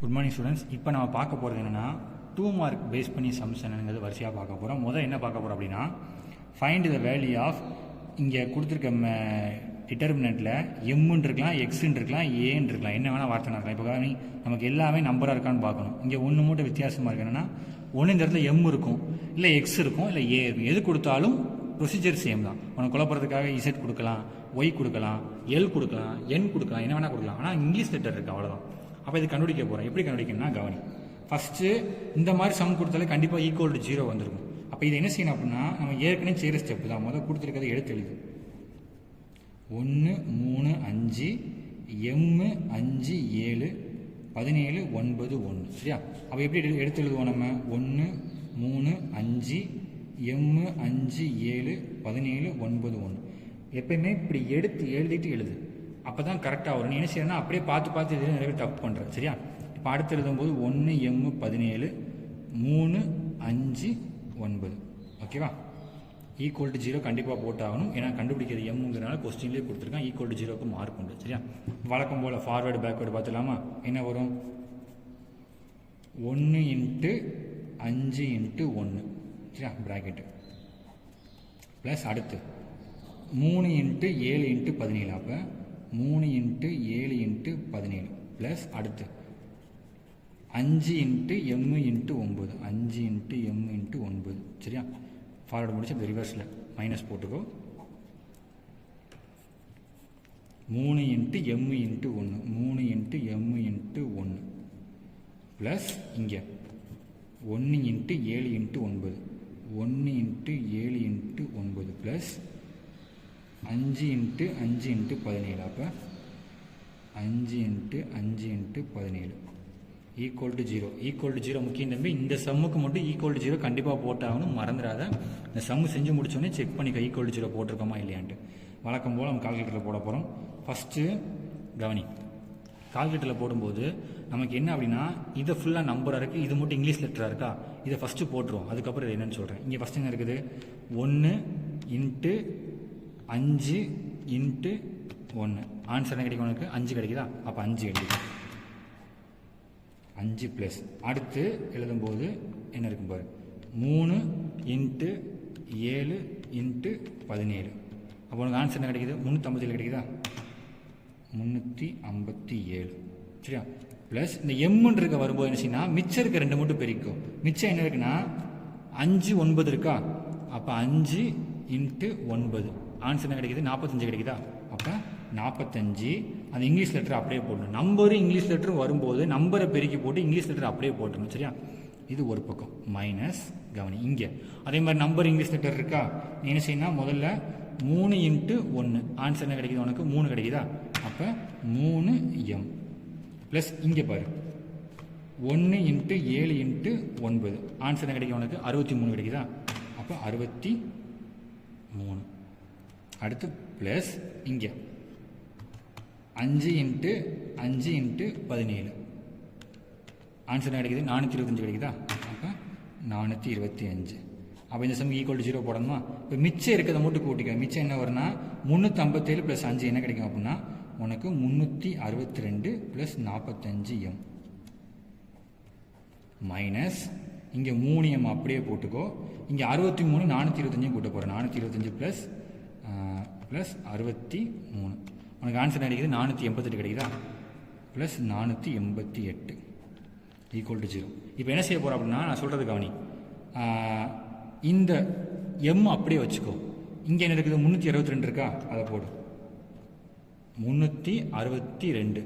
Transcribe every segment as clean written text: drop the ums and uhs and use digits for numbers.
Good morning students. இப்போ நம்ம பார்க்க போகிறது என்னென்னா 2 மார்க் பேஸ் பண்ணி சம்ஸ் என்னங்கிறது வரிசையாக பார்க்க போகிறோம். முதல் என்ன பார்க்க போகிறோம் அப்படின்னா ஃபைண்ட் த வேல்யூ ஆஃப் இங்கே கொடுத்துருக்க டிட்டர்மினண்ட்டில் எம்முன்னு இருக்கலாம், எக்ஸுன்னு இருக்கலாம், ஏன்னு இருக்கலாம், என்ன வேணால் வார்த்தை இருக்கலாம். இப்போ நமக்கு எல்லாமே நம்பராக இருக்கான்னு பார்க்கணும். இங்கே ஒன்று மட்டும் வித்தியாசமாக இருக்கு. என்னென்னா ஒன்று இந்த இடத்துல எம் இருக்கும், இல்லை எக்ஸ் இருக்கும், இல்லை ஏ இருக்கும். எது கொடுத்தாலும் ப்ரொசீஜர் சேம் தான். உனக்கு குழப்பறதுக்காக இசட் கொடுக்கலாம், ஒய் கொடுக்கலாம், எல் கொடுக்கலாம், என் கொடுக்கலாம், என்ன வேணால் கொடுக்கலாம். ஆனால் இங்கிலீஷ் லெட்டர் இருக்குது, அவ்வளோதான். அப்போ இது கண்டுபிடிக்க போகிறோம். எப்படி கண்டுபிடிக்கணும்னா கவனி. ஃபஸ்ட்டு இந்த மாதிரி சம் கொடுத்தாலே கண்டிப்பாக ஈக்குவல் டு 0 வந்துருக்கும். அப்போ இது என்ன செய்யணும் அப்படின்னா நம்ம ஏற்கனவே செய்கிற ஸ்டெப்பு தான். முதல் கொடுத்துருக்கிறது எடுத்து எழுது. 1 3 5 எம் 5 7 17 9 1. சரியா? அப்போ எப்படி எடுத்து எழுதுவோம் நம்ம? 1 3 5 எம் 5 7 17 9 1. எப்பயுமே இப்படி எடுத்து எழுதிட்டு எழுது. அப்போ தான் கரெக்டாக வரும். நீ என்ன செய்யணும்னா அப்படியே பார்த்து இது நிறைய தப்பு பண்ணுற. சரியா? இப்போ அடுத்து எழுதும்போது 1 எம் 17 3 5 9. ஓகேவா? ஈக்குவல் டு 0 கண்டிப்பாக போட்டாகணும். ஏன்னா கண்டுபிடிக்கிறது எம்ங்கிறனால கொஸ்டின்லேயே கொடுத்துருக்கான். ஈக்குவல் டு 0க்கு மார்க் உண்டு. சரியா? வழக்கம் போல் ஃபார்வேர்டு பேக்வேர்டு பார்த்துலாமா? என்ன வரும்? 1 × 5 × 1. சரியா? ப்ராக்கெட்டு ப்ளஸ் அடுத்து 3 × 7 × 17. அப்போ 3 × 7 × 17 ப்ளஸ் அடுத்து 5 × m × 9. 5 × m × 9. சரியா? ஃபார்வர்டு முடிச்சு அப்படி ரிவர்ஸில் மைனஸ் போட்டுக்கோ. 3 × m × 1. 3 × m × 1 ப்ளஸ் இங்கே 1 × 7 × 9. 1 × 7 × 9 ப்ளஸ் 5 × 5 × 17. அப்போ 5 × 5 × 17 ஈக்குவல் டு 0. ஈக்குவல் டு 0 முக்கியம் தம்பி. இந்த சம்முக்கு மட்டும் ஈக்குவல் டு 0 கண்டிப்பாக போட்டாகணும், மறந்துடாத. இந்த சம்மு செஞ்சு முடிச்சோடனே செக் பண்ணிக்க ஈக்குவல் டு 0 போட்டிருக்கோமா இல்லையான்ட்டு. வழக்கம் போல் நம்ம கால்குலேட்டரில் போட போகிறோம். ஃபஸ்ட்டு கவனி. கால்குலேட்டரில் போடும்போது நமக்கு என்ன அப்படின்னா இது ஃபுல்லாக நம்பராக இருக்குது, இது மட்டும் இங்கிலீஷ் லெட்டராக இருக்கா, இதை ஃபஸ்ட்டு போட்டுருவோம். அதுக்கப்புறம் இது என்னன்னு சொல்கிறேன். இங்கே ஃபஸ்ட்டு என்ன இருக்குது? 1 × 5 × 1. ஆன்சர் என்ன கிடைக்கும் உனக்கு? 5 கிடைக்குதா? அப்போ 5 எழுதிக்கும். 5 ப்ளஸ் அடுத்து எழுதும்போது என்ன இருக்கும் பாரு? 3 × 7 × 17. அப்போ உனக்கு ஆன்சர் என்ன கிடைக்குது? 357 கிடைக்குதா? 357. சரியா? ப்ளஸ் இந்த எம்முன்னு இருக்க வரும்போது என்ன செய்யணும்? மிச்சம் இருக்க 2 மட்டும் பெருக்கும். மிச்சம் என்ன இருக்குன்னா 5 9 இருக்கா? அப்போ 5 × 9. ஆன்சர் என்ன கிடைக்குது? 45 கிடைக்குதா? அப்போ 45. அந்த இங்கிலீஷ் லெட்டர் அப்படியே போடணும். நம்பரும் இங்கிலீஷ் லெட்டரும் வரும்போது நம்பரை பெருக்கி போட்டு இங்கிலீஷ் லெட்டர் அப்படியே போட்டணும். சரியா? இது ஒரு பக்கம் மைனஸ். கவனி இங்கே அதே மாதிரி நம்பர் இங்கிலீஷ் லெட்டர் இருக்கா? நீ என்ன செய்யணும்? முதல்ல 3 × 1. ஆன்சர் என்ன கிடைக்குது உனக்கு? 3 கிடைக்குதா? அப்போ 3m ப்ளஸ் இங்கே பாரு 1 × 7 × 9. ஆன்சர் என்ன கிடைக்கும் உனக்கு? 63 கிடைக்குதா? அப்போ 63. அடுத்து ப்ளஸ் இங்கே 5 × 5 × 17. ஆன்சர் என்ன கிடைக்குது? 425 கிடைக்குதா? அப்போ 425. அப்போ இந்த சம் ஈக்குவல் டு 0 போடணுமா? இப்போ மிச்சம் இருக்கிறத மட்டும் கூட்டிக்க. மிச்சம் என்ன வரும்னா 357 ப்ளஸ் 5 என்ன கிடைக்கும் அப்படின்னா உனக்கு 362 ப்ளஸ் 45m மைனஸ் இங்கே 3m அப்படியே போட்டுக்கோ. இங்கே 63 425 கூட்ட போகிறேன். 425 ப்ளஸ் 63. உனக்கு ஆன்சர் கிடைக்குது 488 கிடைக்குதா? Plus 488 equal to 0. இப்போ என்ன செய்ய போகிறோம் அப்படின்னா நான் சொல்கிறது கவனி. இந்த எம் அப்படியே வச்சுக்கோ. இங்கே என்ன இருக்குது? 362 இருக்கா? அதை போடு. 362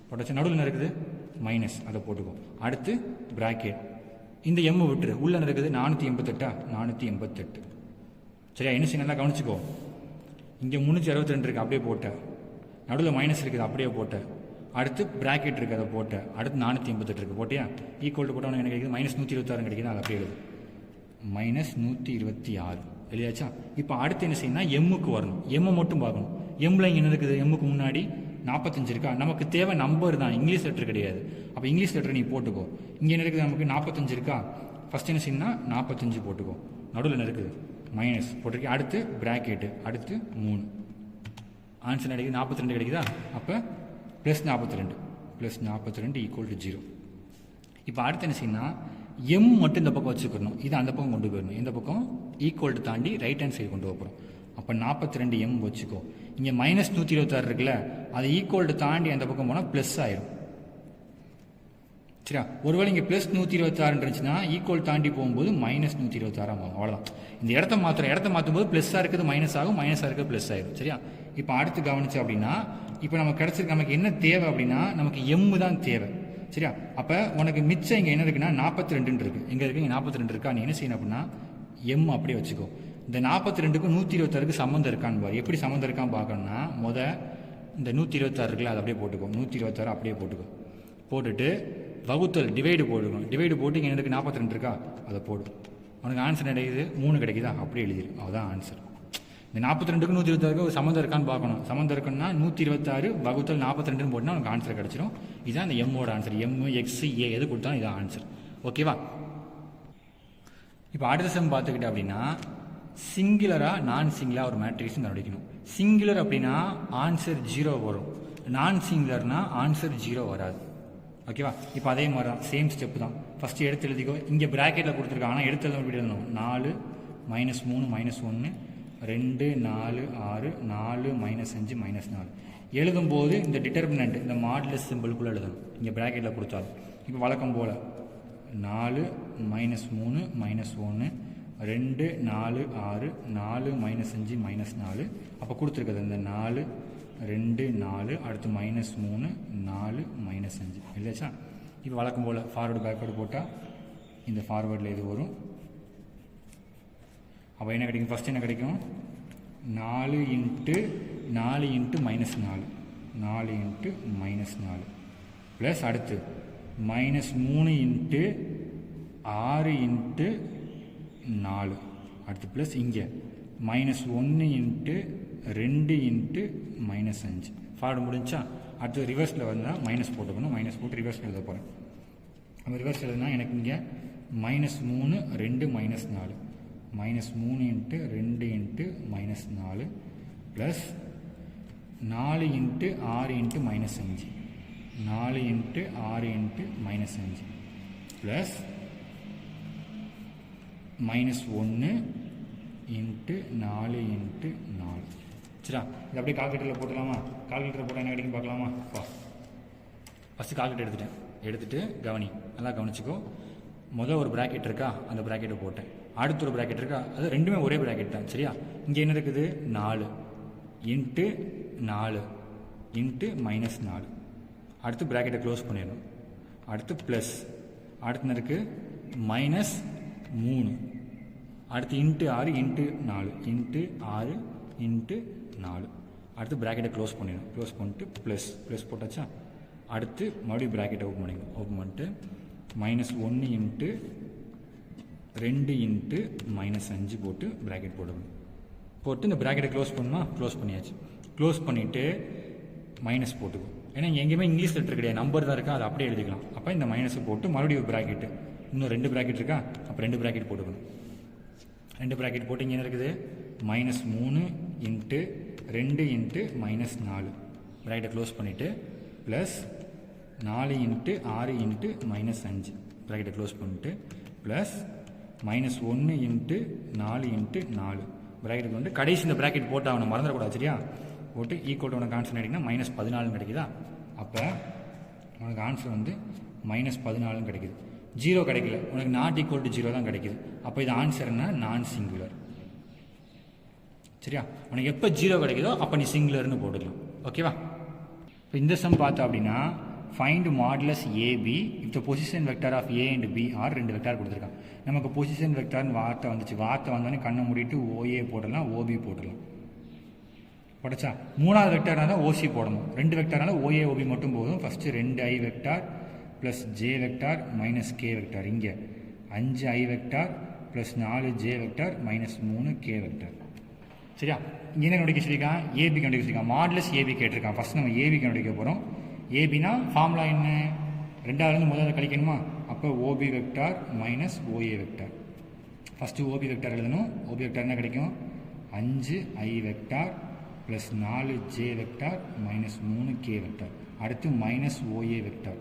போட்டாச்சு. நடுவில் என்ன இருக்குது? மைனஸ், அதை போட்டுக்கோ. அடுத்து பிராக்கெட். இந்த எம் விட்டுரு. உள்ள என்ன இருக்குது? 488. 488. சரியா? என்ன செய்ய நல்லா கவனிச்சுக்கோ. இங்கே 362 இருக்குது, அப்படியே போட்ட. நடுவில் மைனஸ் இருக்குது, அப்படியே போட்ட. அடுத்து பிராக்கெட் இருக்குது, அதை போட்ட. அடுத்து 488 இருக்குது, போட்டியா? ஈக்குவல் டு போட்டவனுக்கு என்ன கிடைக்குது? -126 கிடைக்குது. அதை அப்படியே எழுது. -126 எழுதியாச்சா? இப்போ அடுத்து என்ன செய்யணும்னா எம்முக்கு வரணும். எம்மை மட்டும் பார்க்கணும். எம்மில் இங்கே என்ன இருக்குது? எம்முக்கு முன்னாடி 45 இருக்கா? நமக்கு தேவை நம்பர் தான், இங்கிலீஷ் லெட்டர் கிடையாது. அப்போ இங்கிலீஷ் லெட்டர் நீ போட்டுக்கோ. இங்கே என்ன இருக்குது? நமக்கு 45 இருக்கா? ஃபஸ்ட் என்ன செய்யணும்னா 45 போட்டுக்கோ. நடுவில் என்ன இருக்குது? மைனஸ் போட்டிருக்கேன். அடுத்து பிராக்கெட்டு. அடுத்து 3. ஆன்சர் கிடைக்குது 42 கிடைக்குதா? அப்போ +42 ப்ளஸ் 42 ஈக்குவல் டு 0. இப்போ அடுத்து என்ன செய்யணும்னா எம் மட்டும் இந்த பக்கம் வச்சுக்கணும், இது அந்த பக்கம் கொண்டு போயிடணும். இந்த பக்கம் ஈக்குவல் டு தாண்டி ரைட் ஹேண்ட் சைடு கொண்டு போகிறோம். அப்போ 42 எம் வச்சுக்கோ. இங்கே மைனஸ் 126 இருக்குல்ல, அது ஈக்குவல் டு தாண்டி அந்த பக்கம் போனால் ப்ளஸ் ஆயிரும். சரியா? ஒருவேளை இங்கே ப்ளஸ் 126 இருந்துச்சுன்னா ஈக்குவல் தாண்டி போகும்போது மைனஸ் 126 ஆகும். அவ்வளோதான். இந்த இடத்த மாற்றும் போது ப்ளஸ்ஸாக இருக்குது மைனஸ் ஆகும், மைனஸாக இருக்குது ப்ளஸ் ஆயிரும். சரியா? இப்போ அடுத்து கவனிச்சு அப்படின்னா இப்போ நமக்கு கிடச்சிருக்கு, நமக்கு என்ன தேவை அப்படின்னா நமக்கு எம் தான் தேவை. சரியா? அப்போ உனக்கு மிச்சம் இங்கே என்ன இருக்குன்னா 42 இருக்கு. எங்கே இருக்கு? இங்கே 42 இருக்கா? நீ என்ன செய்யணும் அப்படின்னா எம் அப்படியே வச்சுக்கோ. இந்த 42க்கும் 126க்கு சம்மந்தம் இருக்கான்னு பாரு. எப்படி சம்மந்தம் இருக்கான்னு பார்க்கணும்னா இந்த 126 இருக்குல்ல, அதை அப்படியே போட்டுக்கோ. 126 அப்படியே போட்டுக்கோ. போட்டுட்டு வகுத்தல் டிவைடு போட்டுக்கணும். டிவைடு போட்டு இங்கே எனக்கு 42 இருக்கா, அதை போடு. உனக்கு ஆன்சர் கிடைக்குது 3 கிடைக்குதா, அப்படியே எழுதிரு. அதுதான் ஆன்சர். இந்த 42க்கும் 126க்கு சம்மந்தம் இருக்கான்னு பார்க்கணும். சம்மந்தம் இருக்குன்னா 126 வகுத்தல் 42 போட்டுனா உனக்கு ஆன்சர் கிடச்சிடும். இதுதான் இந்த எம்மோட ஆன்சர். எம் எக்ஸ் ஏ எது கொடுத்தாலும் இதான் ஆன்சர். ஓகேவா? இப்போ அடுத்த சம் பார்த்துக்கிட்ட அப்படின்னா சிங்குலரா நான் சிங்குலராக ஒரு மேட்ரிக்ஸ் கண்டுபிடிக்கணும். சிங்குலர் அப்படின்னா ஆன்சர் 0 வரும், நான் சிங்குலர்னா ஆன்சர் 0 வராது. ஓகேவா? இப்போ அதே மாதிரி தான், சேம் ஸ்டெப் தான். ஃபஸ்ட்டு எடுத்து எழுதிக்கோ. இங்கே ப்ராக்கெட்டில் கொடுத்துருக்காங்க, ஆனால் எடுத்து எழுத எப்படி எழுதணும்? 4 -3 -1 2 4 6 4 -5 -4 எழுதும்போது இந்த டிட்டர்மினன்ட் இந்த மாடுலஸ் சிம்பிளுக்குள்ளே எழுதணும். இங்கே ப்ராக்கெட்டில் கொடுத்தாலும் இப்போ வழக்கம் போல் 4 -3 -1 2 4 6 4 -5 -4 அப்போ கொடுத்துருக்குது இந்த 4 2 4 அடுத்து -3 4 -5 இல்லைச்சா? இப்போ வழக்கம் போல் ஃபார்வர்டு பேக்வேர்டு போட்டால் இந்த ஃபார்வர்டில் இது வரும். அப்போ என்ன கிடைக்கும்? ஃபஸ்ட் என்ன கிடைக்கும்? 4 × 4 × -4 4 × -4 ப்ளஸ் அடுத்து -3 × 6 × 4 அடுத்து ப்ளஸ் இங்கே -1 × 2 × -5 ஃபார்வர்டு முடிஞ்சா? அடுத்து ரிவர்ஸில் வந்தால் மைனஸ் போட்டுக்கணும். மைனஸ் போட்டு ரிவர்ஸில் எழுத போகிறேன். நம்ம ரிவர்ஸ் எழுதுனா எனக்கு இங்கே -3 2 -4 -3 × 2 × -4 ப்ளஸ் 4 × 6 × -5 4 × 6 × -5 ப்ளஸ் -1 × 4 × 4. சரியா? இது அப்படியே கால்குலேட்டரில் போட்டுடலாமா? கால்குலேட்டரில் போட்டால் என்ன கிடைக்கும் பார்க்கலாமா? ஃபஸ்ட்டு கால்குலேட்டர் எடுத்துகிட்டு கவனி, நல்லா கவனிச்சிக்கோ. முதல் ஒரு ப்ராக்கெட் இருக்கா, அந்த ப்ராக்கெட்டை போட்டேன். அடுத்த ஒரு ப்ராக்கெட் இருக்கா, அது ரெண்டுமே ஒரே ப்ராக்கெட் தான். சரியா? இங்கே என்ன இருக்குது? 4 × 4 × -4 அடுத்து ப்ராக்கெட்டை க்ளோஸ் பண்ணிடணும். அடுத்து ப்ளஸ் அடுத்து என்ன இருக்குது? -3 அடுத்து × 6 × 4 × 6 × 4 அடுத்து ப்ராக்கெட்டை க்ளோஸ் பண்ணிடணும். க்ளோஸ் பண்ணிட்டு ப்ளஸ் போட்டாச்சா? அடுத்து மறுபடியும் ப்ராக்கெட்டை ஓப்பன் பண்ணிக்கணும். ஓப்பன் பண்ணிட்டு -1 × 2 × -5 போட்டு ப்ராக்கெட் போடணும். போட்டு இந்த ப்ராக்கெட்டை க்ளோஸ் பண்ணால் க்ளோஸ் பண்ணியாச்சு. க்ளோஸ் பண்ணிவிட்டு மைனஸ் போட்டுக்கும். ஏன்னா இங்கே எங்கேயுமே இங்கிலீஷ் லெட்டர் கிடையாது, நம்பர் தான் இருக்கா, அதை அப்படியே எழுதிக்கலாம். அப்போ இந்த மைனஸை போட்டு மறுபடியும் ஒரு ப்ராக்கெட்டு, இன்னும் 2 ப்ராக்கெட் இருக்கா, அப்போ 2 ப்ராக்கெட் போட்டுக்கணும். 2 ப்ராக்கெட் போட்டு இங்கே என்ன இருக்குது? -3 × 2 × -4 ப்ராக்கெட்டை க்ளோஸ் பண்ணிவிட்டு ப்ளஸ் 4 × 6 × -5 ப்ராக்கெட்டை க்ளோஸ் பண்ணிவிட்டு ப்ளஸ் -1 × 4 × 4 ப்ராக்கெட்டுக்கு வந்து கடைசி இந்த ப்ராக்கெட் போட்டு அவனை மறந்துடக்கூடாது. சரியா? போட்டு ஈக்குவல் உனக்கு ஆன்சர் கிடைக்குன்னா -14 கிடைக்குதா? அப்போ உனக்கு ஆன்சர் வந்து -14 கிடைக்குது. 0 கிடைக்கல, உனக்கு நாட் ஈக்குவல் டு 0 தான் கிடைக்குது. அப்போ இது ஆன்சர் என்ன? நான் சிங்குலர். சரியா? உனக்கு எப்போ 0 கிடைக்குதோ அப்போ நீ சிங்குலர்னு போட்டுக்கலாம். ஓகேவா? இப்போ இந்த சம் பார்த்தா அப்படின்னா find modulus AB if the position vector of A and B are 2 vector கொடுத்துருக்கான். நமக்கு பொசிஷன் வெக்டார்னு வார்த்தை வந்துச்சு. வார்த்தை வந்தோடனே கண்ணை மூடிட்டு ஓஏ போடலாம், ஓபி போடலாம். போட்டச்சா? 3வது வெக்டார்னா தான் ஓசி போடணும். 2 வெக்டார்னால ஓஏ ஓபி மட்டும் போதும். First 2i vector plus J vector minus K vector. இங்கே 5i vector plus 4j vector minus 3k vector. சரியா? இங்கே என்ன கண்டுபிடிக்க சொல்லியிருக்கான்? ஏபி கண்டுபிடிக்க சொல்லியிருக்கான். மாடுலஸ் ஏபி கேட்டிருக்கான். ஃபஸ்ட் நம்ம ஏபி கண்டுபிடிக்க போகிறோம். ஏபினா ஃபார்முலா என்ன? 2வது முதல்ல கழிக்கணுமா? அப்போ OB vector minus OA vector. First OB vector எழுதணும். ஓபி வெக்டார் என்ன கிடைக்கும்? 5i vector plus 4j vector minus 3k vector. அடுத்து மைனஸ் ஓஏ வெக்டார்.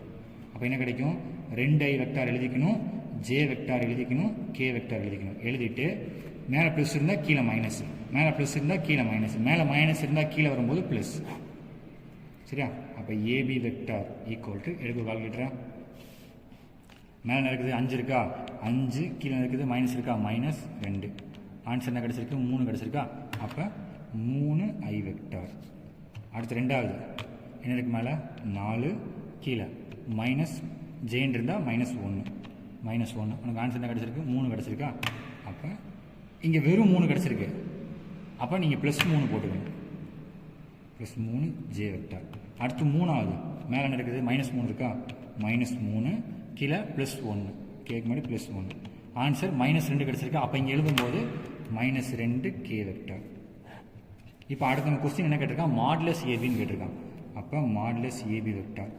அப்போ என்ன கிடைக்கும், 2i வெக்டார் எழுதிக்கணும், ஜே வெக்டார் எழுதிக்கணும், கே வெக்டார் எழுதிக்கணும். எழுதிட்டு மேலே ப்ளஸ் இருந்தால் கீழே மைனஸ், மேலே ப்ளஸ் இருந்தால் கீழே மைனஸ், மேலே மைனஸ் இருந்தால் கீழே வரும்போது ப்ளஸ். சரியா? அப்போ ஏபி வெக்டார் ஈக்குவல் டு எடுக்க கால்குலேட்டரா, மேலே நடக்குது 5 இருக்கா, 5 கீழே இருக்குது மைனஸ் இருக்கா, மைனஸ் 2. ஆன்சர் என்ன கிடச்சிருக்கு, 3 கிடச்சிருக்கா. அப்போ 3i வெக்டார். அடுத்து ரெண்டாவது என்ன இருக்கு, மேலே 4 கீழே மைனஸ் ஜேன்னு இருந்தால் -1, உனக்கு ஆன்சர் என்ன கிடச்சிருக்கு, 3 கிடச்சிருக்கா. அப்போ இங்கே வெறும் 3 கிடச்சிருக்கு. அப்போ நீங்கள் +3 போட்டுக்கணும், +3 ஜே வெக்டார். அடுத்து மூணாவது மேலே நடக்குது -3 இருக்கா, -3 கீழே +1, கேக்கு முன்னாடி +1. ஆன்சர் -2 கிடச்சிருக்கு. அப்போ இங்கே எழுதும்போது -2 கே வெக்டார். இப்போ அடுத்த நம்ம கொஸ்டின் என்ன கேட்டிருக்கான், மாடுலஸ் ஏபின்னு கேட்டிருக்கான். அப்போ மாடுலஸ் ஏபி வெக்டார்.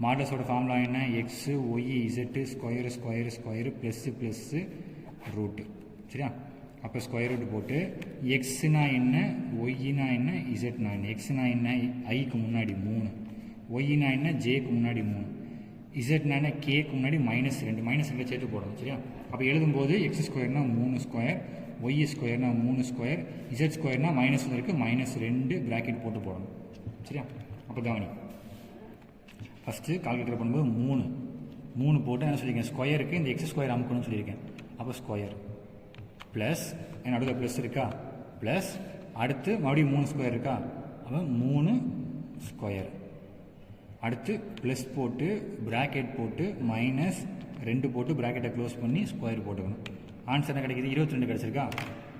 மாடுலஸோட ஃபார்முலா என்ன, x y z square square square plus plus root. சரியா? அப்போ ஸ்கொயர் ரூட் போட்டு எக்ஸுனா என்ன, ஒய்னா என்ன, இசட்னா என்ன. எக்ஸுனா என்ன, ஐக்கு முன்னாடி 3, ஒய்னா என்ன, ஜேக்கு முன்னாடி 3, இசட்னா என்ன, கேக்கு முன்னாடி -2, -2 சேர்த்து போடணும். சரியா? அப்போ எழுதும்போது எக்ஸ் ஸ்கொயர்னா 3 ஸ்கொயர், ஒய் ஸ்கொயர்னா 3 ஸ்கொயர், இசட் ஸ்கொயர்னா -1 இருக்குது, -2 ப்ராக்கெட் போட்டு போடணும். சரியா? அப்போ கவனி, ஃபஸ்ட்டு கால்குலேட்டர் பண்ணும்போது 3 போட்டு என்ன சொல்லியிருக்கேன், ஸ்கொயருக்கு இந்த எக்ஸ் ஸ்கொயர் அமுக்கணும்னு சொல்லியிருக்கேன். அப்போ ஸ்கொயர் ப்ளஸ் என் அடுத்த ப்ளஸ் இருக்கா, ப்ளஸ் அடுத்து மறுபடியும் 3 ஸ்கொயர் இருக்கா, அப்போ 3 ஸ்கொயர். அடுத்து ப்ளஸ் போட்டு ப்ராக்கெட் போட்டு -2 போட்டு ப்ராக்கெட்டை க்ளோஸ் பண்ணி ஸ்கொயர் போட்டுக்கணும். ஆன்சர் என்ன கிடைக்கிது, 22 கிடச்சிருக்கா.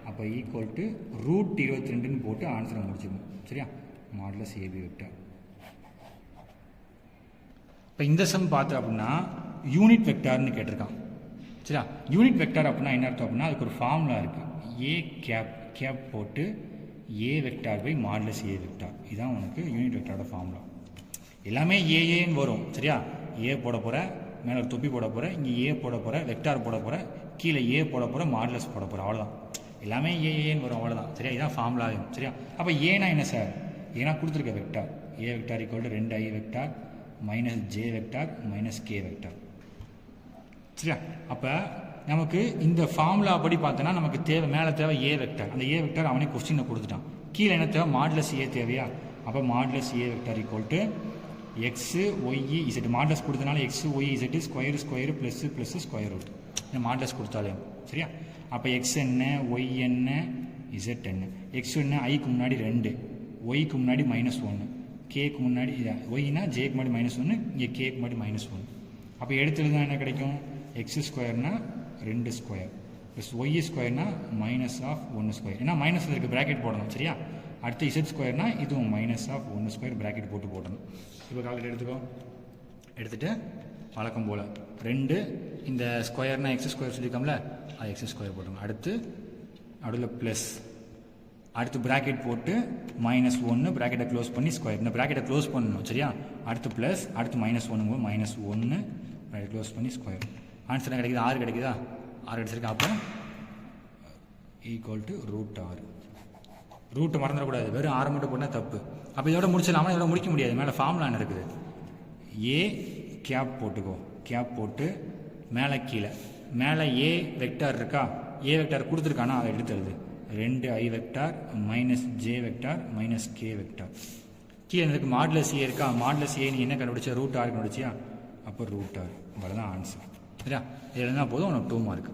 அப்போ ஈக்குவல் டு √22ன்னு போட்டு ஆன்சரை முடிச்சுக்கணும். சரியா? Modulus AB vector. இப்போ இந்த சம் பார்த்தோம் அப்படின்னா யூனிட் வெக்டார்னு கேட்டிருக்கான். சரியா? யூனிட் வெக்டார் அப்படின்னா என்ன அர்த்தம் அப்படின்னா அதுக்கு ஒரு ஃபார்முலா இருக்குது, ஏ கேப் போட்டு A vector by modulus A vector. இதுதான் உனக்கு யூனிட் வெக்டாரோட ஃபார்முலா. எல்லாமே ஏஏன்னு வரும். சரியா? ஏ போட போகிற, மேலே ஒரு தொப்பி போட போகிற, இங்கே ஏ போட போகிற, வெக்டார் போட போகிற, கீழே ஏ போட போகிற, மாடுலஸ் போட போகிற, அவ்வளோதான். எல்லாமே ஏஏன்னு வரும், அவ்வளோதான். சரியா? இதுதான் ஃபார்முலாவும். சரியா? அப்போ ஏனா என்ன சார், ஏன்னா கொடுத்துருக்க vector, A vector equal to 2i vector -j vector -k vector. சரியா? அப்போ நமக்கு இந்த ஃபார்முலா படி பார்த்தோன்னா நமக்கு தேவை, மேலே தேவை ஏ வெக்டார். அந்த ஏ வெக்டார் அவனே கொஸ்டினை கொடுத்துட்டான். கீழே என்ன தேவை, மாடுலஸ் ஏ தேவையா. அப்போ modulus A vector equal to x y z. Modulus கொடுத்தனால x y z square square plus plus square root. இந்த மாடுலஸ் கொடுத்தாலே. சரியா? அப்போ எக்ஸ் என்ன, ஒய் என்ன, இசட் என்ன. எக்ஸ் என்ன, ஐக்கு முன்னாடி 2, ஒய்க்கு முன்னாடி -1, கேக்கு முன்னாடி ஒய்னா ஜேக்கு முன்னாடி -1, இங்கே கேக்கு முன்னாடி -1. அப்போ எடுத்துருந்தா என்ன கிடைக்கும், எக்ஸ் ஸ்கொயர்னா 2 ஸ்கொயர் ப்ளஸ் ஒய் ஸ்கொயர்னா -1 ஸ்கொயர். ஏன்னா மைனஸில் இருக்குது, ப்ராக்கெட் போடணும். சரியா? அடுத்து இசட் ஸ்கொயர்னா இதுவும் -1 ஸ்கொயர் ப்ராக்கெட் போட்டு போடணும். இப்போ கால்குலேட் எடுத்துக்கோ. எடுத்துகிட்டு வழக்கம் போல் 2 இந்த ஸ்கொயர்னா எக்ஸ் ஸ்கொயர் சொல்லியிருக்கோம்ல, அது எக்ஸ் ஸ்கொயர் போட்டுங்க. அடுத்து நடுவில் ப்ளஸ், அடுத்து ப்ராக்கெட் போட்டு -1 ப்ராக்கெட்டை க்ளோஸ் பண்ணி ஸ்கொயர். இந்த ப்ராக்கெட்டை க்ளோஸ் பண்ணணும். சரியா? அடுத்து ப்ளஸ், அடுத்து -1 -1 ப்ராக்கெட் க்ளோஸ் பண்ணி ஸ்கொயர். ஆன்சர் என்ன கிடைக்குது, 6 கிடைக்குதா. 6 கிடைச்சிருக்கு. அப்போ ஈக்குவல் டு √6. ரூட்டை மறந்துடக்கூடாது, வெறும் 6 மட்டும் போட்டால் தப்பு. அப்போ இதோட முடிச்சிடலாமா, இதோட முடிக்க முடியாது. மேலே ஃபார்முலா என்ன இருக்குது, ஏ கேப் போட்டுக்கோ, கேப் போட்டு மேலே கீழே, மேலே ஏ வெக்டார் இருக்கா, ஏ வெக்டார் கொடுத்துருக்கானா அதை எடுத்து எழுது. 2i vector -j vector -k vector. கீழே எனக்கு மாடுலஸ் ஏ இருக்கா, மாடுலஸ் ஏ நீ என்ன கண்டுபிடிச்சா, √6 கண்டுபிடிச்சியா. அப்போ √6. அவ்வளோதான் ஆன்சர். சரியா? இதில் என்ன போதும், உனக்கு 2 மார்க்.